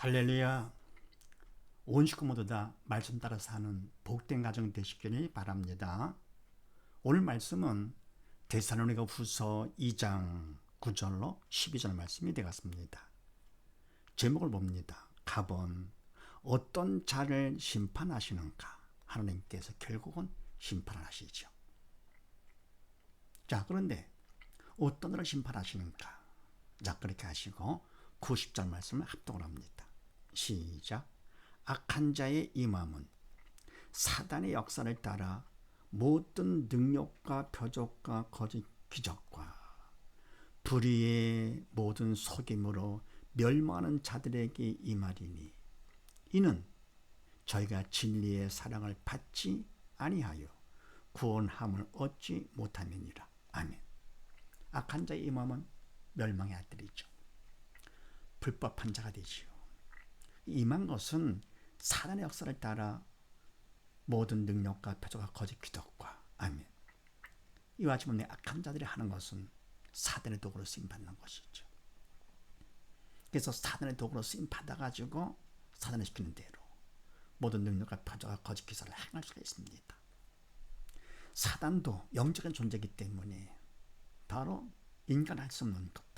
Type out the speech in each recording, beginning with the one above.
할렐루야. 온 식구 모두 다 말씀 따라 사는 복된 가정 되시기를 바랍니다. 오늘 말씀은 데살로니가 후서 2장 9절로 12절 말씀이 되겠습니다. 제목을 봅니다. 갑은 어떤 자를 심판하시는가? 하나님께서 결국은 심판을 하시죠. 자, 그런데 어떤 자를 심판하시는가? 자, 그렇게 하시고 90절 말씀을 합독을 합니다. 시작. 악한 자의 임함은 사단의 역사를 따라 모든 능력과 표적과 거짓 기적과 불의의 모든 속임으로 멸망하는 자들에게 임하리니 이는 저희가 진리의 사랑을 받지 아니하여 구원함을 얻지 못함이니라. 아멘. 악한 자의 임함은 멸망의 아들이죠. 불법한 자가 되지요. 임한 것은 사단의 역사를 따라 모든 능력과 표적과 거짓 기적과 아멘. 이와 같이 악한 자들이 하는 것은 사단의 도구로 쓰임받는 것이죠. 그래서 사단의 도구로 쓰임받아가지고 사단을 시키는 대로 모든 능력과 표적과 거짓 기사를 행할 수가 있습니다. 사단도 영적인 존재이기 때문에 바로 인간 할 수 없는 것들,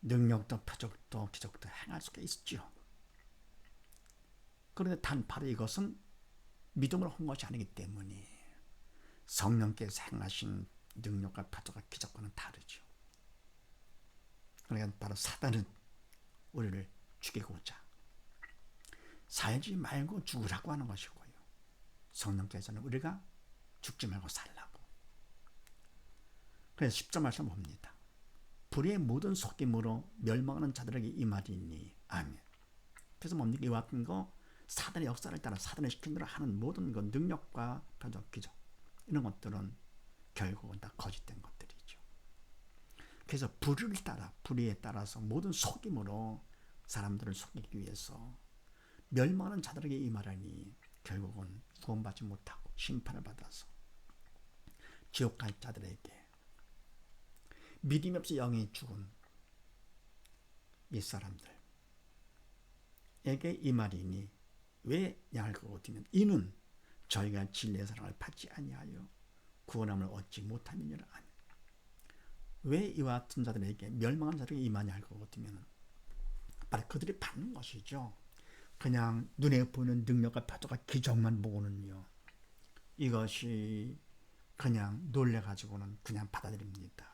능력도 표적도 기적도 행할 수가 있죠. 그런데 단 바로 이것은 믿음으로 한 것이 아니기 때문에 성령께서 행하신 능력과 표적과 기적과는 다르죠. 그러니까 바로 사단은 우리를 죽이고자 살지 말고 죽으라고 하는 것이고요. 성령께서는 우리가 죽지 말고 살라고. 그래서 10절 말씀 봅니다. 불의의 모든 속임으로 멸망하는 자들에게 임하리니 아멘. 그래서 뭡니까? 이와 같은 거 사단의 역사를 따라 사단의 시킨 대로 하는 모든 것 능력과 표적 기적 이런 것들은 결국은 다 거짓된 것들이죠. 그래서 불의에 따라서 모든 속임으로 사람들을 속이기 위해서 멸망하는 자들에게 임하라니 결국은 구원받지 못하고 심판을 받아서 지옥 갈 자들에게 믿음이 없이 영이 죽은 옛사람들에게 임하리니 왜 양을 드면 이는 저희가 진리의 사랑을 받지 아니하여 구원함을 얻지 못함이니라. 왜 이와 같은 자들에게 멸망한 자들에게 임하냐 할 것 같으면 바로 그들이 받는 것이죠. 그냥 눈에 보이는 능력과 표적과 기적만 보고는요, 이것이 그냥 놀래가지고는 그냥 받아들입니다.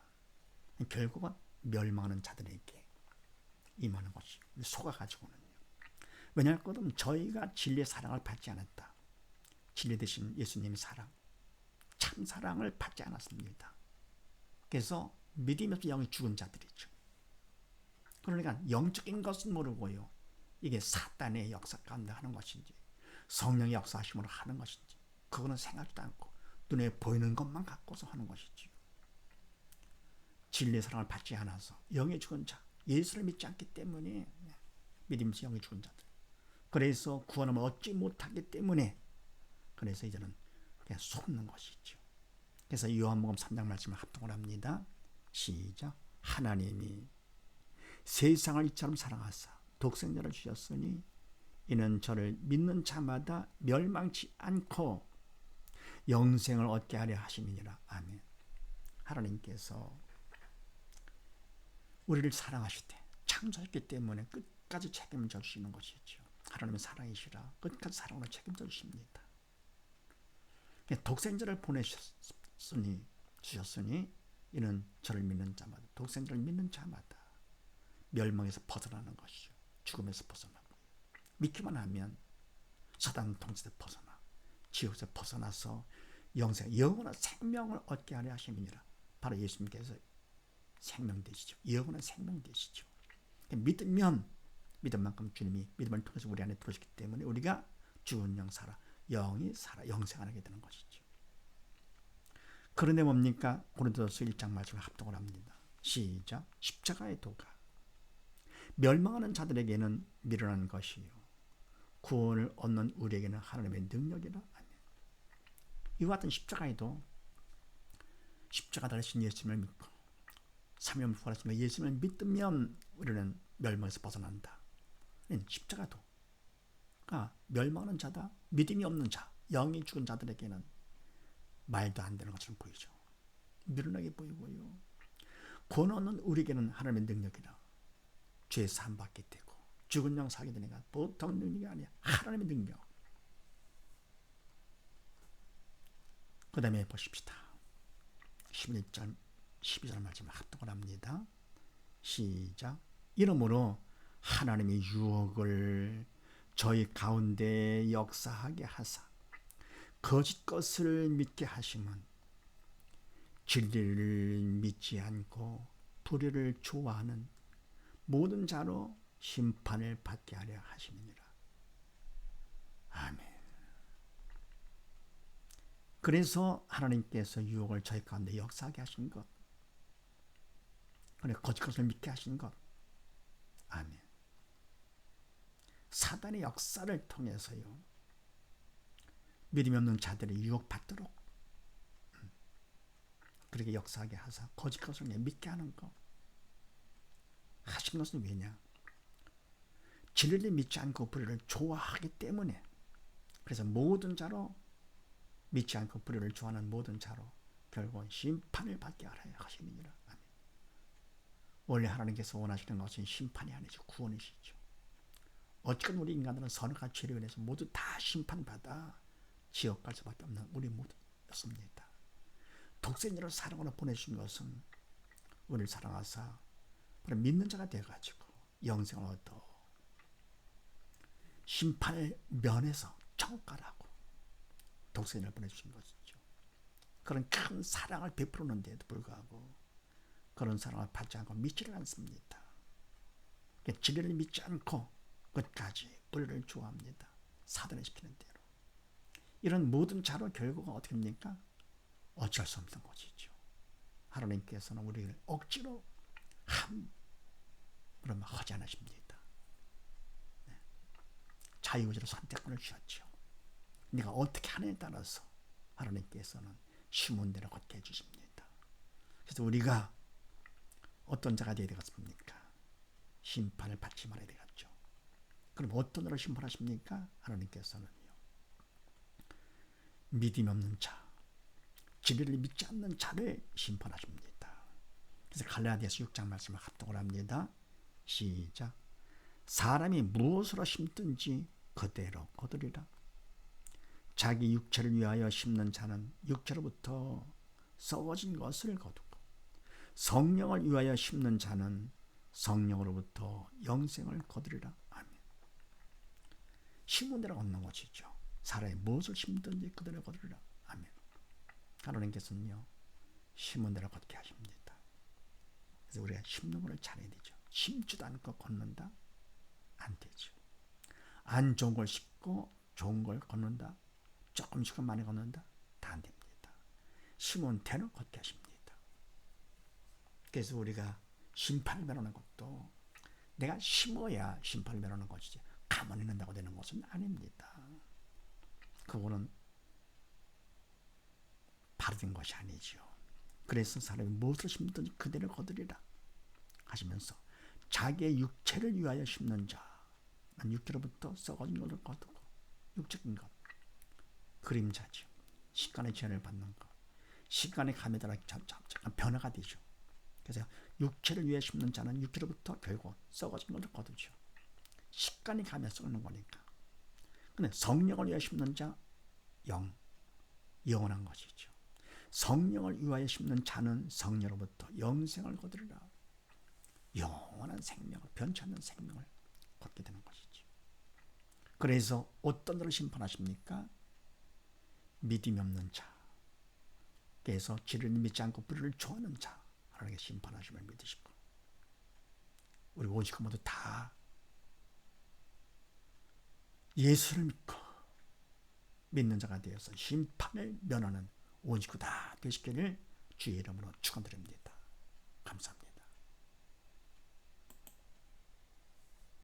결국은 멸망하는 자들에게 임하는 것이 속아가지고는요. 왜냐할 것 없으면 저희가 진리의 사랑을 받지 않았다. 진리 되신 예수님의 사랑, 참 사랑을 받지 않았습니다. 그래서 믿음이 없이 영이 죽은 자들이죠. 그러니까 영적인 것은 모르고요, 이게 사단의 역사 가운데 하는 것인지 성령의 역사하심으로 하는 것인지 그거는 생각지도 않고 눈에 보이는 것만 갖고서 하는 것이지요. 진리의 사랑을 받지 않아서 영이 죽은 자, 예수를 믿지 않기 때문에 믿음에서 영이 죽은 자들, 그래서 구원함을 얻지 못하기 때문에 그래서 이제는 그냥 속는 것이죠. 그래서 요한복음 3장 말씀을 합동을 합니다. 시작. 하나님이 세상을 이처럼 사랑하사 독생자를 주셨으니 이는 저를 믿는 자마다 멸망치 않고 영생을 얻게 하려 하심이니라. 아멘. 하나님께서 우리를 사랑하시되 창조했기 때문에 끝까지 책임을 져주시는 것이죠. 하나님의 사랑이시라 끝까지 사랑으로 책임져 주십니다. 독생자를 주셨으니 이는 저를 믿는 자마다, 독생자를 믿는 자마다 멸망에서 벗어나는 것이죠. 죽음에서 벗어나고 믿기만 하면 사단 통치에서 벗어나 지옥에서 벗어나서 영원한 생명을 얻게 하려 하심이니라. 바로 예수님께서 생명 되시죠. 영원한 생명 되시죠. 믿으면 믿음만큼 주님이 믿음을 통해서 우리 안에 들어오셨기 때문에 우리가 죽은 영 살아 영이 살아 영생하게 되는 것이죠. 그런데 뭡니까? 고린도서 1장 말씀을 합동을 합니다. 시작. 십자가의 도가 멸망하는 자들에게는 미련한 것이요 구원을 얻는 우리에게는 하나님의 능력이라. 아멘. 이와 같은 십자가에도 십자가 달리신 예수님을 믿고 3년 부활하신 예수님을 믿으면 우리는 멸망에서 벗어난다. 십자가도 멸망하는 자다, 믿음이 없는 자, 영이 죽은 자들에게는 말도 안 되는 것처럼 보이죠. 미련하게 보이고요. 고난은 우리에게는 하나님의 능력이라 죄 사함 받게 되고 죽은 영 사게 되니까 보통 능력이 아니야. 하나님의 능력. 그 다음에 보십시다. 11절 12절 말씀을 합독을 합니다. 시작. 이러므로 하나님의 유혹을 저희 가운데 역사하게 하사 거짓 것을 믿게 하심은 진리를 믿지 않고 불의를 좋아하는 모든 자로 심판을 받게 하려 하심이니라. 아멘. 그래서 하나님께서 유혹을 저희 가운데 역사하게 하신 것, 그래 거짓 것을 믿게 하신 것, 아멘. 사단의 역사를 통해서요, 믿음이 없는 자들이 유혹받도록 그렇게 역사하게 하사 거짓 것을 믿게 하는 것 하신 것은 왜냐? 진리를 믿지 않고 불의를 좋아하기 때문에. 그래서 모든 자로, 믿지 않고 불의를 좋아하는 모든 자로 결국은 심판을 받게 하려 하심이니라. 아멘. 원래 하나님께서 원하시는 것은 심판이 아니죠, 구원이시죠. 어쨌든 우리 인간들은 선악과 죄로 인해서 모두 다 심판받아 지옥 갈 수밖에 없는 우리 모두였습니다. 독생자를 사랑으로 보내주신 것은 우리를 사랑하사 믿는 자가 되어가지고 영생을 얻어 심판을 면해서 천국 가라고 독생자를 보내주신 것이죠. 그런 큰 사랑을 베풀었는데도 불구하고 그런 사랑을 받지 않고 믿지를 않습니다. 진리를 믿지 않고 끝까지 불의를 좋아합니다. 사단이 시키는 대로. 이런 모든 자로 결국은 어떻게 됩니까? 어쩔 수 없는 것이죠. 하나님께서는 우리를 억지로 함부로 하지 않으십니다. 네. 자유의지로 선택권을 주셨죠. 네가 어떻게 하느냐에 따라서 하나님께서는 심은 대로 걷게 해주십니다. 그래서 우리가 어떤 자가 되어야 되겠습니까? 심판을 받지 말아야 되겠죠. 그럼 어떤 자를 심판하십니까? 하나님께서는요, 믿음이 없는 자, 진리를 믿지 않는 자를 심판하십니다. 그래서 갈라디아서 6장 말씀을 합독을 합니다. 시작. 사람이 무엇으로 심든지 그대로 거두리라. 자기 육체를 위하여 심는 자는 육체로부터 썩어진 것을 거두고 성령을 위하여 심는 자는 성령으로부터 영생을 거두리라. 아멘. 심은 대로 얻는 것이죠. 사람이 무엇을 심든지 그대로 거두리라. 아멘. 하나님께서는요, 심은 대로 걷게 하십니다. 그래서 우리가 심는 것을 잘해야 되죠. 심지도 않고 걷는다? 안 되죠. 안 좋은 걸 심고 좋은 걸 걷는다? 조금씩은 많이 걷는다? 다 안 됩니다. 심은 대로 걷게 하십니다. 그래서 우리가 심판을 면하는 것도 내가 심어야 심판을 면하는 것이지 가만히 있는다고 되는 것은 아닙니다. 그거는 바로 된 것이 아니죠. 그래서 사람이 무엇을 심든지 그대로 거두리라 하시면서 자기의 육체를 위하여 심는 자, 육체로부터 썩어진 것을 거두고, 육적인 것, 그림자죠. 시간의 제한을 받는 것, 시간의 감에 따라 잠깐 변화가 되죠. 그래서 육체를 위해 심는 자는 육체로부터 결국 썩어진 것을 거두죠. 시간이 가면 썩는 거니까. 근데 성령을 위해 심는 자, 영원한 것이죠. 성령을 위하여 심는 자는 성령으로부터 영생을 거두리라. 영원한 생명을, 변치 않는 생명을 걷게 되는 것이죠. 그래서 어떤 자를 심판하십니까? 믿음이 없는 자, 그래서 진리를 믿지 않고 불의를 좋아하는 자, 하나님께 심판하심을 믿으시고, 우리 오직 모두 다 예수를 믿고 믿는 자가 되어서 심판을 면하는 오직구 다 되시기를 주의 이름으로 축원드립니다. 감사합니다.